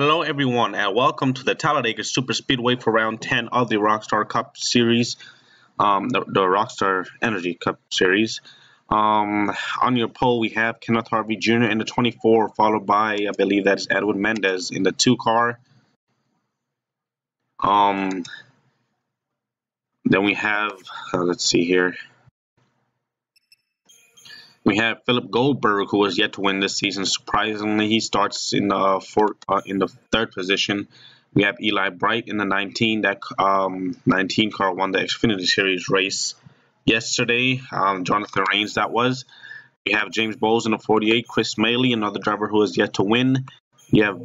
Hello, everyone, and welcome to the Talladega Super Speedway for round 10 of the RockStar Cup Series, the RockStar Energy Cup Series. On your pole, we have Kenneth Harvey Jr. in the 24, followed by, I believe that's Edwin Mendez in the 2 car. Then we have, let's see here. We have Philip Goldberg, who has yet to win this season. Surprisingly, he starts in the third position. We have Eli Bright in the 19. That 19 car won the Xfinity Series race yesterday. Jonathan Rains, that was. We have James Bowles in the 48. Chris Maley, another driver who has yet to win. You have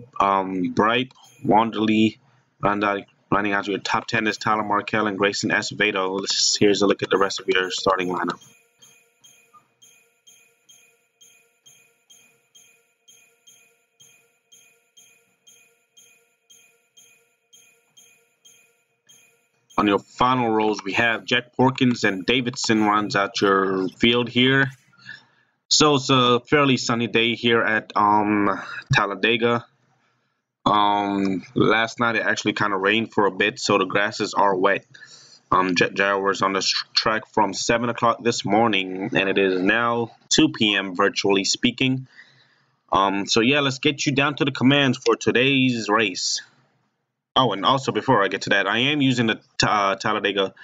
Bright, Wanderley, running out your top 10 is Tyler Markell and Grayson Acevedo. Here's a look at the rest of your starting lineup. On your final rows, we have Jack Porkins and Davidson runs out your field here. So it's a fairly sunny day here at Talladega. Last night it actually kind of rained for a bit, so the grasses are wet. Jet Gyro was on the track from 7 o'clock this morning, and it is now 2 p.m. virtually speaking. So yeah, let's get you down to the commands for today's race. Oh, and also before I get to that, I am using the Talladega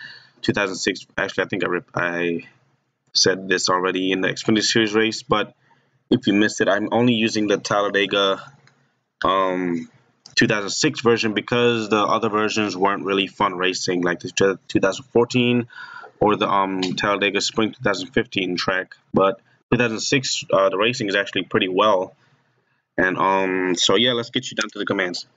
2006. Actually, I think I said this already in the Xfinity Series race, but if you missed it, I'm only using the Talladega 2006 version because the other versions weren't really fun racing, like the 2014 or the Talladega Spring 2015 track. But 2006, the racing is actually pretty well. And so yeah, let's get you down to the commands.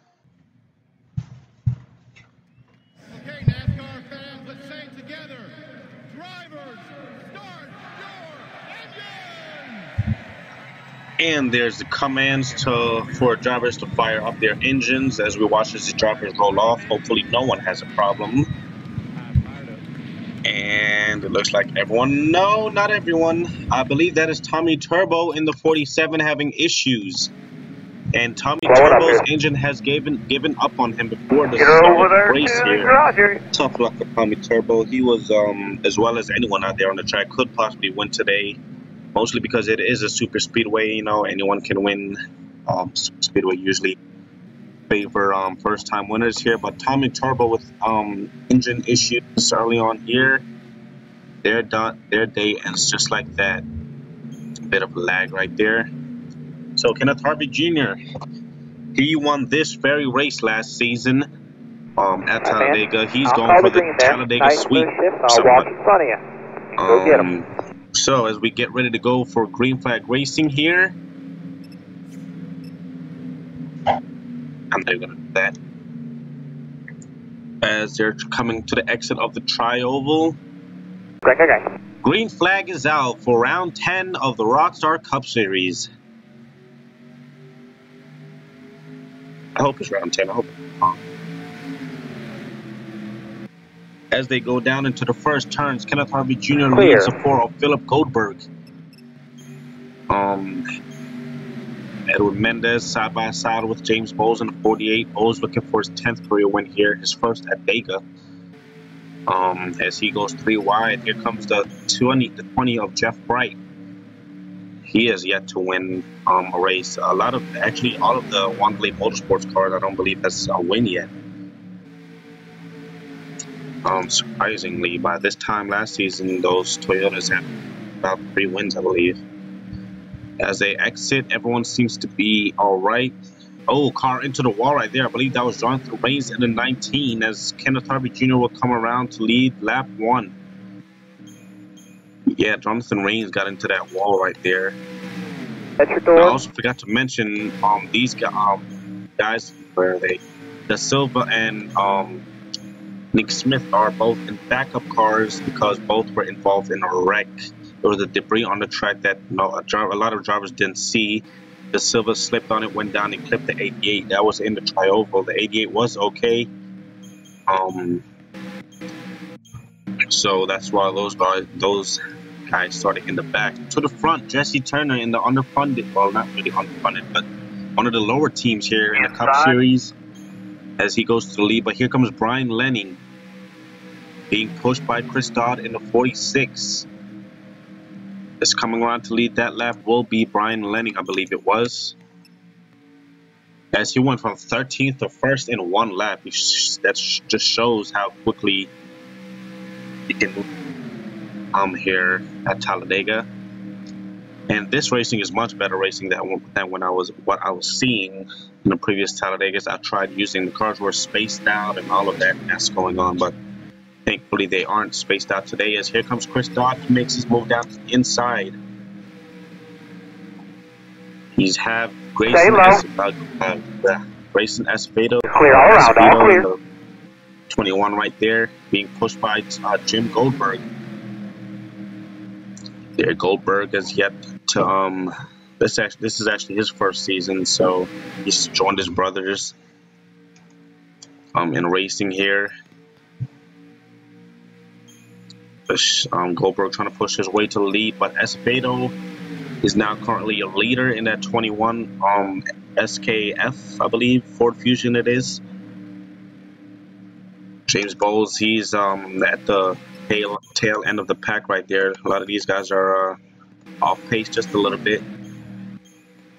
And there's the commands for drivers to fire up their engines as we watch as the drivers roll off. Hopefully no one has a problem. And it looks like everyone, no, not everyone. I believe that is Tommy Turbo in the 47 having issues. And Tommy Turbo's engine has given up on him before the start of the race here. Tough luck for Tommy Turbo. He was, as well as anyone out there on the track, could possibly win today. Mostly because it is a super speedway, you know, anyone can win. Super speedway usually favor first-time winners here, but Tommy Turbo with engine issues early on here, their day ends just like that. A bit of a lag right there. So Kenneth Harvey Jr., he won this very race last season at Talladega. He's going for the Talladega sweep. Go get him. So as we get ready to go for green flag racing here, I'm not going to do that. As they're coming to the exit of the tri-oval, green flag is out for round 10 of the RockStar Cup Series. I hope it's round 10. I hope it's wrong. As they go down into the first turns, Kenneth Harvey Jr. leads the 4 of Philip Goldberg. Edwin Mendez side by side with James Bowles in the 48. Bowles looking for his 10th career win here, his first at Vega. As he goes 3 wide, here comes the 20 of Jeff Bright. He has yet to win a race. All of the One Blade Motorsports cars, I don't believe has a win yet. Surprisingly, by this time last season, those Toyotas had about 3 wins, I believe. As they exit, everyone seems to be all right. Oh, car into the wall right there. I believe that was Jonathan Rains in the 19, as Kenneth Harvey Jr. will come around to lead lap 1. Yeah, Jonathan Rains got into that wall right there. I also forgot to mention these guys, where are they? Da Silva and Nick Smith are both in backup cars because both were involved in a wreck. There was a debris on the track that a lot of drivers didn't see. The Silva slipped on it, went down and clipped the 88. That was in the tri-oval. The 88 was okay. So that's why those guys started in the back. To the front, Jesse Turner in the underfunded, well, not really underfunded, but one of the lower teams here in the Cup Series as he goes to the lead. But here comes Brian Lenning being pushed by Chris Dodd in the 46. Is coming around to lead that lap will be Brian Lenning, I believe it was. As he went from 13th to 1st in one lap. That just shows how quickly he can here at Talladega. And this racing is much better racing than what I was seeing in the previous Talladegas. I tried using the cars were spaced out and all of that mess going on, but thankfully they aren't spaced out today. As here comes Chris Dodd, he makes his move down to the inside. He's have Grayson Acevedo, clear all around, all clear. 21 right there, being pushed by Jim Goldberg. There, Goldberg has yet to this is actually his first season, so he's joined his brothers in racing here. Goldberg trying to push his way to the lead, but Acevedo is now currently a leader in that 21 SKF, I believe, Ford Fusion it is. James Bowles, he's at the tail end of the pack right there. A lot of these guys are off pace just a little bit.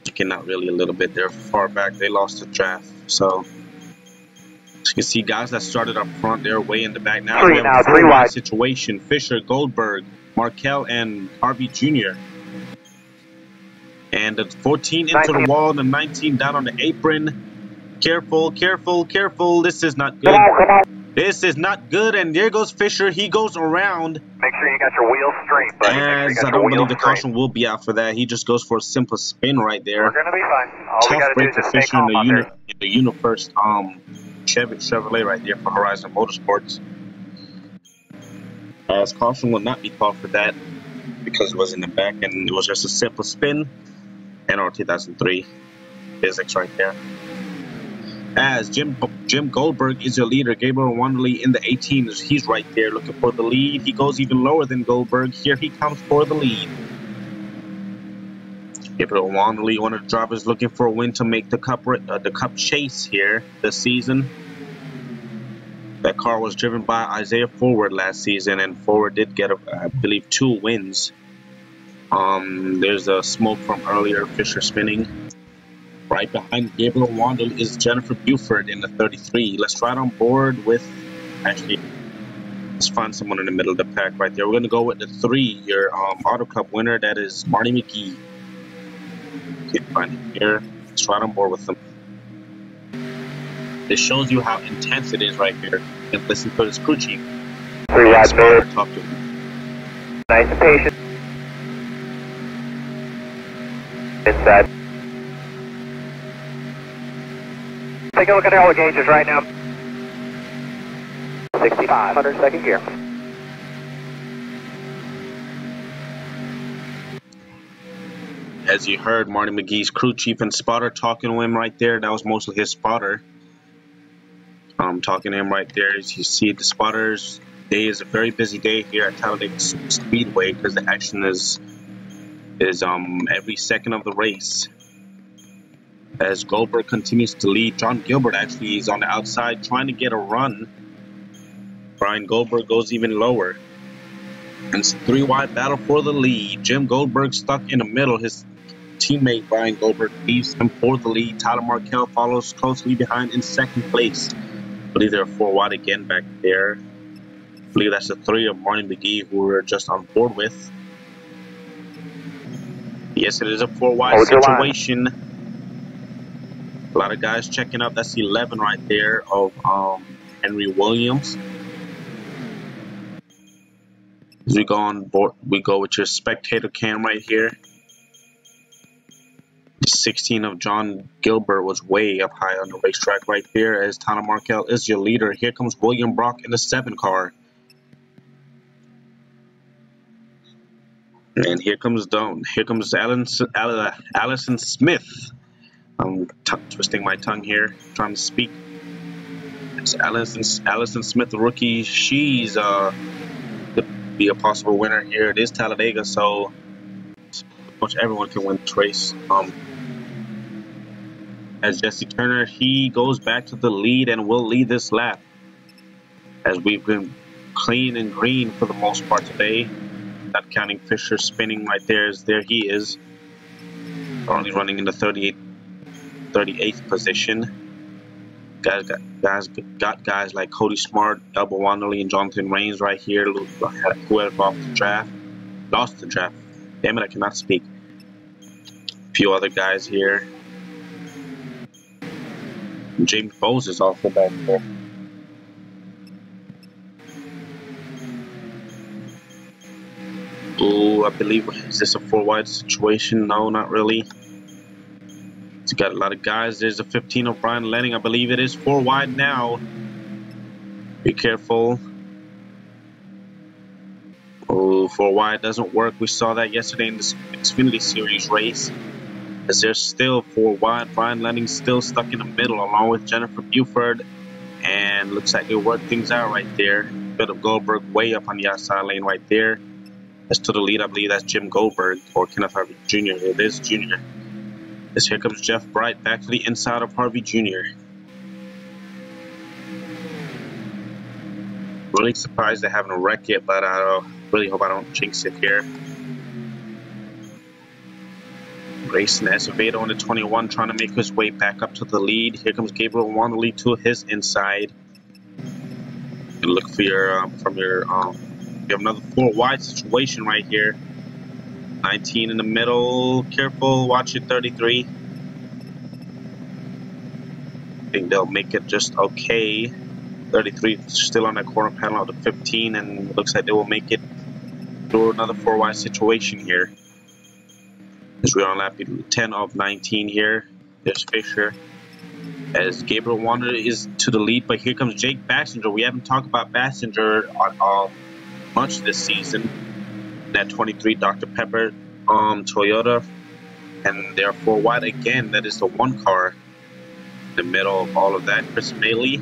Okay, not really a little bit. They're far back. They lost the draft. So as you can see, guys that started up front, they're way in the back now. We have a 4-wide situation. Fisher, Goldberg, Markel, and Harvey Jr. And the 14 into the wall, the 19 down on the apron. Careful, careful, careful. This is not good. This is not good, and there goes Fisher. He goes around. Make sure you got your wheels straight, buddy. As I don't believe the caution will be out for that. He just goes for a simple spin right there. We're gonna be fine. All tough break for Fisher in the Unifirst Chevrolet right there for Horizon Motorsports. As caution will not be called for that because it was in the back and it was just a simple spin. NR 2003 physics right there. As Jim Goldberg is your leader, Gabriel Wanderley in the 18, he's right there looking for the lead. He goes even lower than Goldberg. Here he comes for the lead. Gabriel Wanderley, one of the drivers looking for a win to make the cup chase here this season. That car was driven by Isaiah Forward last season, and Forward did get, I believe, 2 wins. There's a smoke from earlier, Fisher spinning. Right behind Gabriel Wandel is Jennifer Buford in the 33. Let's ride on board with, actually, let's find someone in the middle of the pack right there. We're going to go with the 3, your Auto Cup winner, that is Marty McGee. Okay, find him here. Let's ride on board with them. This shows you how intense it is right here. And listen to his crew chief. 3 wide there. Talk to him. Nice and patient. Inside. Take a look at all the gauges right now. 65 under second gear. As you heard, Marty McGee's crew chief and spotter talking to him right there. That was mostly his spotter. Talking to him right there. As you see, the spotter's day is a very busy day here at Talladega Speedway because the action is every second of the race. As Goldberg continues to lead, John Gilbert actually is on the outside trying to get a run. Brian Goldberg goes even lower. And it's a 3-wide battle for the lead. Jim Goldberg stuck in the middle. His teammate Brian Goldberg leaves him for the lead. Tyler Markel follows closely behind in second place. I believe they're 4-wide again back there. I believe that's the 3 of Marty McGee who we're just on board with. Yes, it is a 4-wide situation. A lot of guys checking up. That's 11 right there of Henry Williams. As we go on board, we go with your spectator cam right here. The 16 of John Gilbert was way up high on the racetrack right there as Tyler Markel is your leader. Here comes William Brock in the 7 car. And here comes Allison Smith. I'm twisting my tongue here, trying to speak. It's Allison Smith, the rookie. She's could be a possible winner here. It is Talladega, so pretty much everyone can win this race. as Jesse Turner, he goes back to the lead and will lead this lap, as we've been clean and green for the most part today. Not counting Fisher spinning right there. There he is, only running in the 38th position. Got guys like Cody Smart, Elbow Wanderley, and Jonathan Rains right here, who have lost the draft. Damn it, I cannot speak. A few other guys here. James Bowes is also back there. Oh, I believe, is this a 4-wide situation? No, not really. It's got a lot of guys. There's a 15 of Brian Lenning. I believe it is 4 wide now. Be careful. Oh, 4 wide doesn't work. We saw that yesterday in this Xfinity Series race. As there's still 4 wide. Brian Lenning's still stuck in the middle along with Jennifer Buford. And looks like they work things out right there. Bit of Goldberg way up on the outside lane right there. As to the lead, I believe that's Jim Goldberg or Kenneth Harvey Jr. It is Jr. As here comes Jeff Bright back to the inside of Harvey Jr. Really surprised they haven't wrecked it, but I really hope I don't jinx it here. Grayson Acevedo on the 21 trying to make his way back up to the lead. Here comes Gabriel Wanderley to his inside. And look for your you have another 4 wide situation right here. 19 in the middle. Careful, watch it. 33. I think they'll make it just okay. 33 still on that corner panel of the 15, and looks like they will make it through another 4 wide situation here. As we're on lap 10 of 19 here. There's Fisher. As Gabriel Wander is to the lead, but here comes Jake Bassinger. We haven't talked about Bassinger on much this season. That 23 Dr. Pepper Toyota, and they're 4 wide again. That is the 1 car in the middle of all of that. Chris Bailey,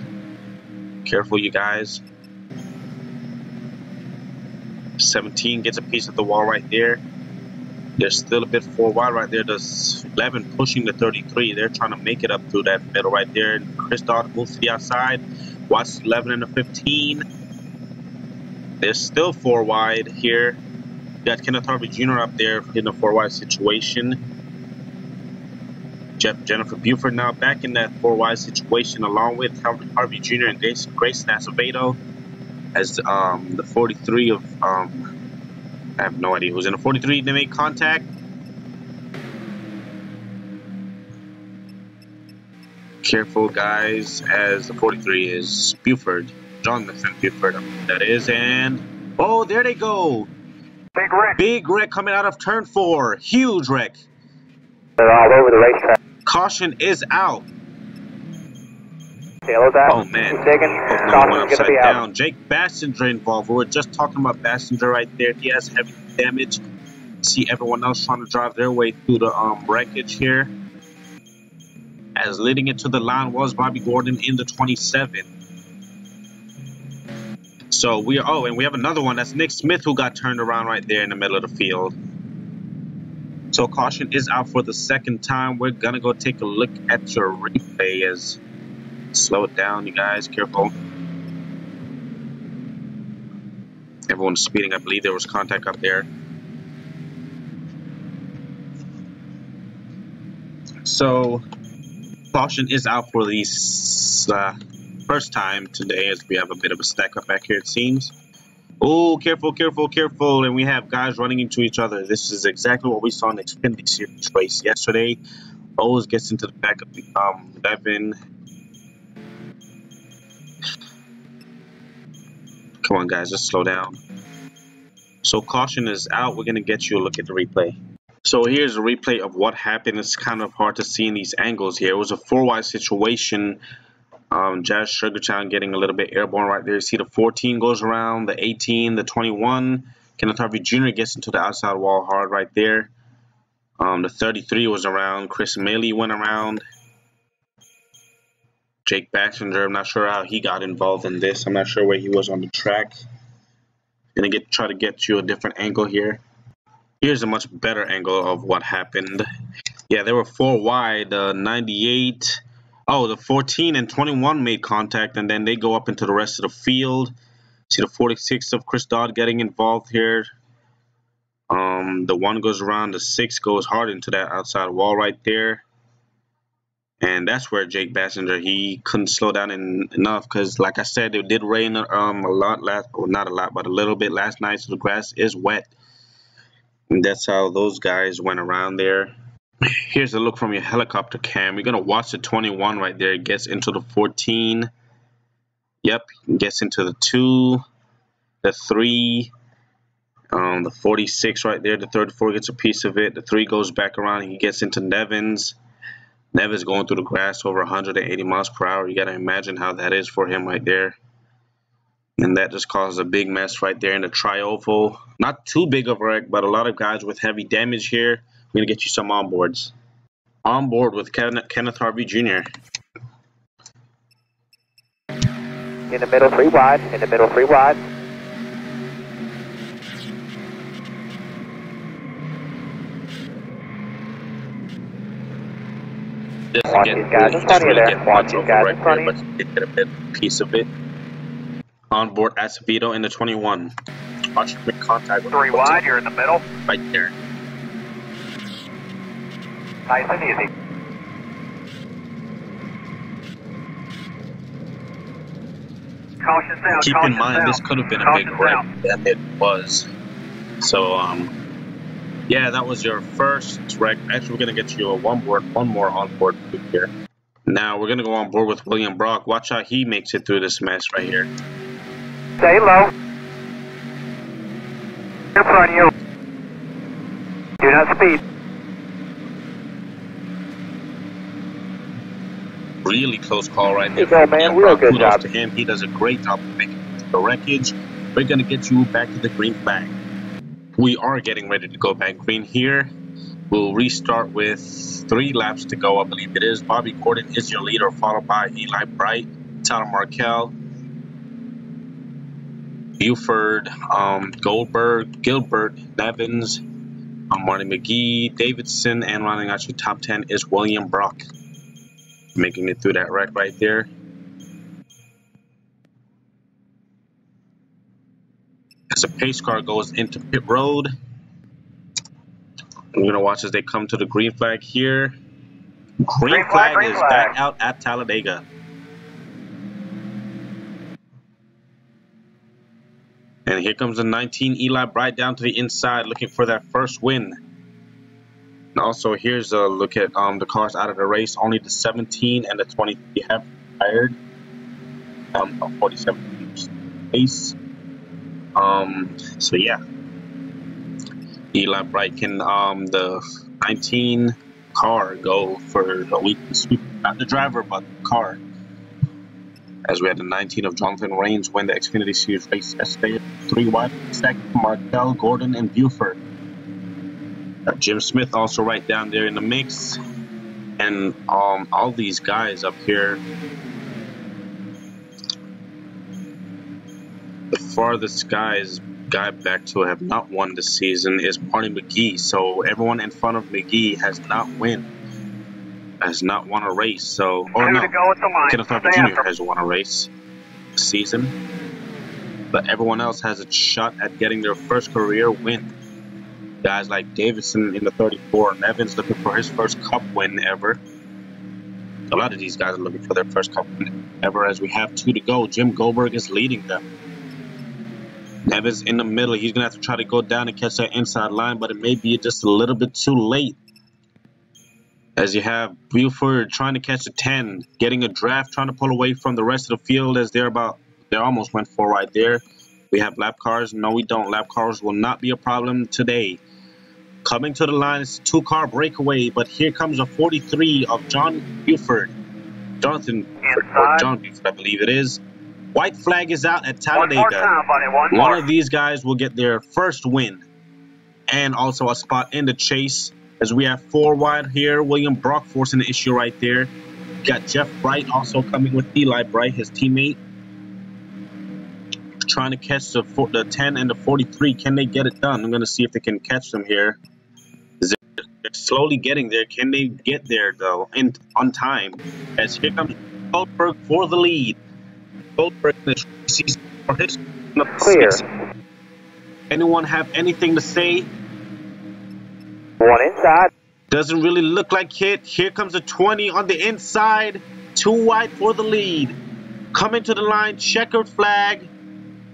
careful you guys. 17 gets a piece of the wall right there. There's still a bit 4 wide right there. There's 11 pushing the 33. They're trying to make it up through that middle right there. Chris Dodd moves to the outside. Watch 11 and the 15. There's still 4 wide here. Got Kenneth Harvey Jr. up there in a 4 wide situation. Jennifer Buford now back in that 4 wide situation along with Harvey Jr. and Grayson Acevedo. As the 43 of I have no idea who's in the 43. They make contact. Careful guys, as the 43 is Buford. Jonathan Buford, that is, and oh, there they go. Big wreck. Big wreck coming out of turn 4. Huge wreck. They're all over the racetrack. Caution is out. Tail's out. Oh man. Caution's going to be out. Jake Bassinger involved. We were just talking about Bassinger right there. He has heavy damage. See everyone else trying to drive their way through the wreckage here. As leading it to the line was Bobby Gordon in the 27. So we are, and we have another one. That's Nick Smith who got turned around right there in the middle of the field. So caution is out for the 2nd time. We're gonna go take a look at your replay. As slow it down, you guys. Careful. Everyone's speeding. I believe there was contact up there. So caution is out for these. First time today, as we have a bit of a stack up back here, it seems. Oh, careful, careful, careful. And we have guys running into each other. This is exactly what we saw in the Xfinity Series race yesterday. Bowes gets into the back of the 11. Come on, guys, just slow down. So caution is out. We're going to get you a look at the replay. So here's a replay of what happened. It's kind of hard to see in these angles here. It was a 4 wide situation. Jazz Sugartown getting a little bit airborne right there. You see the 14 goes around, the 18, the 21. Kenneth Harvey Jr. gets into the outside wall hard right there. The 33 was around. Chris Maley went around. Jake Bassinger, I'm not sure how he got involved in this. I'm not sure where he was on the track. Gonna try to get you a different angle here. Here's a much better angle of what happened. Yeah, they were 4 wide. 98. Oh, the 14 and 21 made contact, and then they go up into the rest of the field. See the 46 of Chris Dodd getting involved here. The 1 goes around, the 6 goes hard into that outside wall right there. And that's where Jake Bassinger, he couldn't slow down enough because, like I said, it did rain a lot last, well, not a lot, but a little bit last night, so the grass is wet. And that's how those guys went around there. Here's a look from your helicopter cam. You're going to watch the 21 right there. It gets into the 14. Yep, gets into the 2, the 3, the 46 right there. The 34 gets a piece of it. The 3 goes back around. He gets into Nevins. Nevins going through the grass over 180 miles per hour. You got to imagine how that is for him right there. And that just causes a big mess right there in the tri-oval. Not too big of a wreck, but a lot of guys with heavy damage here. I'm going to get you some onboards. On board with Kenneth Harvey Jr. In the middle, 3 wide. In the middle, 3 wide. Doesn't get much over right there, but you did get a bit piece of it. On board Acevedo in the 21. Watch him make contact with 3 wide, you're in the middle. Right there. Nice and easy. Caution down. Keep in mind, this could have been a big wreck, and it was. So, yeah, that was your first wreck. Actually, we're going to get you one more on board here. Now, we're going to go on board with William Brock. Watch how he makes it through this mess right here. Stay low. In front of you. Do not speed. Really close call right there. Hey, man, real good job. To him. He does a great job of making it to the wreckage. We're going to get you back to the green flag. We are getting ready to go back green here. We'll restart with 3 laps to go, I believe it is. Bobby Gordon is your leader, followed by Eli Bright, Tyler Markell, Buford, Goldberg, Gilbert, Nevins, Marty McGee, Davidson, and rounding out your top 10 is William Brock. Making it through that wreck right there. As a pace car goes into pit road, we're going to watch as they come to the green flag here. Green flag is back out at Talladega. And here comes the 19 Eli Bright down to the inside looking for that first win. And also here's a look at the cars out of the race. Only the 17 and the 23 have retired. 47 pace. So yeah, Eli Bright can the 19 car go for a week sweep. Not the driver, but the car. As we had the 19 of Jonathan Rains win the Xfinity Series race yesterday. 3 wide, second, Markell, Gordon, and Buford. Jim Smith also right down there in the mix. And all these guys up here. The farthest guy back to have not won this season is Marty McGee. So everyone in front of McGee has not won a race. So, or no, Kenneth Harvey Jr. has won a race this season. But everyone else has a shot at getting their first career win. Guys like Davidson in the 34, and Evans looking for his first Cup win ever. A lot of these guys are looking for their first Cup win ever, as we have 2 to go. Jim Goldberg is leading them. Evans in the middle. He's going to have to try to go down and catch that inside line, but it may be just a little bit too late. As you have Buford trying to catch a 10, getting a draft, trying to pull away from the rest of the field as they almost went 4 right there. We have lap cars. No, we don't. Lap cars will not be a problem today. Coming to the line, it's a 2-car breakaway, but here comes a 43 of John Buford. John Buford, I believe it is. White flag is out at Talladega. One of these guys will get their first win and also a spot in the chase, as we have 4 wide here. William Brock forcing the issue right there. Got Jeff Bright also coming with Eli Bright, his teammate. Trying to catch the 10 and the 43. Can they get it done? I'm going to see if they can catch them here. They're slowly getting there. Can they get there though, and on time? As here comes Goldberg for the lead. Goldberg in the season for his Clear. Anyone have anything to say? One inside. Doesn't really look like it. Here comes the 20 on the inside. Too wide for the lead. Coming to the line, checkered flag.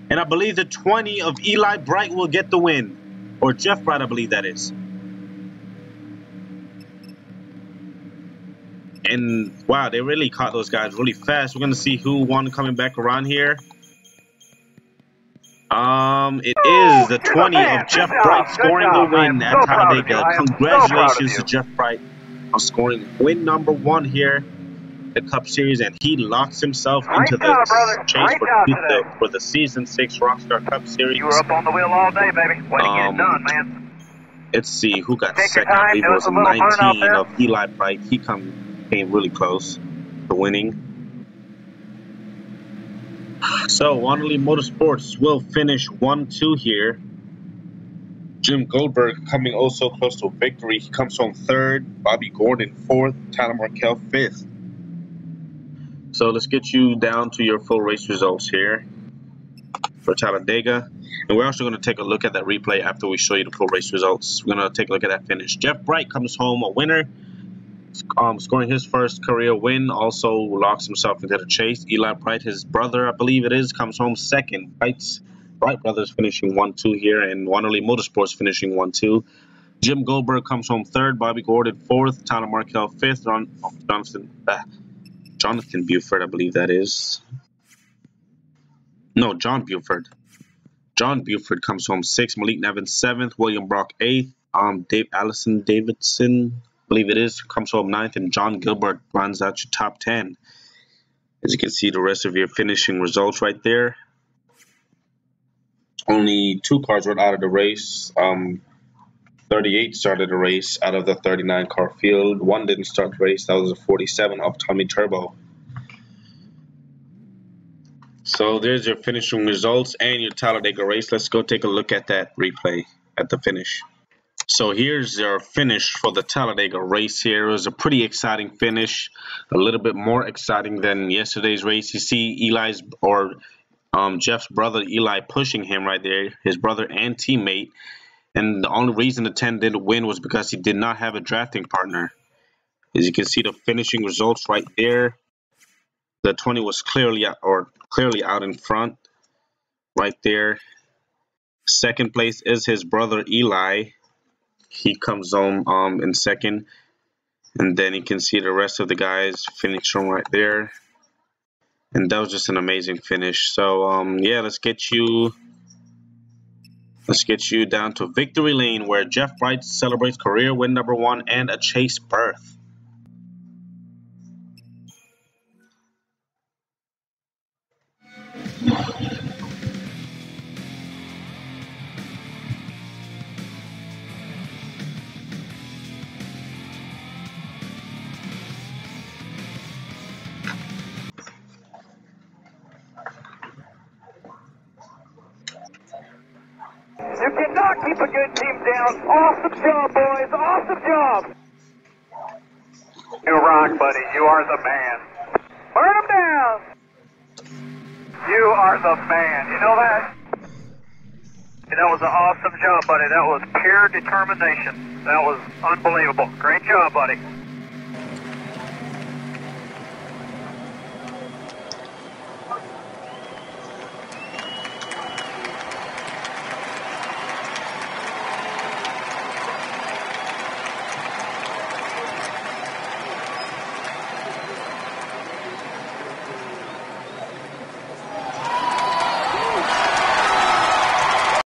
And I believe the 20 of Eli Bright will get the win. Or Jeff Bright, I believe that is. And wow, they really caught those guys really fast. We're going to see who won coming back around here. It is the 20 of Jeff Bright scoring the win at Talladega. Congratulations to Jeff Bright on scoring win number 1 here. The Cup Series, and he locks himself into the chase for the Season 6 RockStar Cup Series. You were up on the wheel all day, baby. Way to get it done, man. Let's see who got second. I believe it was 19 of Eli Bright. He came really close to winning. So, Wanderley Motorsports will finish 1-2 here. Jim Goldberg coming also close to a victory. He comes home 3rd. Bobby Gordon 4th. Tyler Markell 5th. So let's get you down to your full race results here for Talladega. And we're also going to take a look at that replay after we show you the full race results. We're going to take a look at that finish. Jeff Bright comes home a winner, scoring his first career win. Also locks himself into the chase. Eli Bright, his brother, I believe it is, comes home 2nd. Bright brothers finishing 1-2 here, and Wanderley Motorsports finishing 1-2. Jim Goldberg comes home 3rd. Bobby Gordon 4th. Tyler Markell 5th. Jonathan Buford, I believe that is. No, John Buford. John Buford comes home 6th. Malik Nevin 7th. William Brock 8th. Allison Davidson, I believe it is, comes home 9th. And John Gilbert runs out your top 10. As you can see, the rest of your finishing results right there. Only 2 cars were out of the race. 38 started the race out of the 39 car field. 1 didn't start the race. That was a 47 of Tommy Turbo. So there's your finishing results and your Talladega race. Let's go take a look at that replay at the finish. So here's your finish for the Talladega race here. It was a pretty exciting finish. A little bit more exciting than yesterday's race. You see Jeff's brother Eli pushing him right there. His brother and teammate. And the only reason the 10 didn't win was because he did not have a drafting partner. As you can see, the finishing results right there. The 20 was clearly out in front, right there. 2nd place is his brother Eli. He comes home in 2nd, and then you can see the rest of the guys finishing right there. And that was just an amazing finish. So yeah, let's get you down to Victory Lane, where Jeff Bright celebrates career win number 1 and a chase berth. You cannot keep a good team down. Awesome job, boys. Awesome job. You rock, buddy. You are the man. Burn them down. You are the man. You know that? That was an awesome job, buddy. That was pure determination. That was unbelievable. Great job, buddy.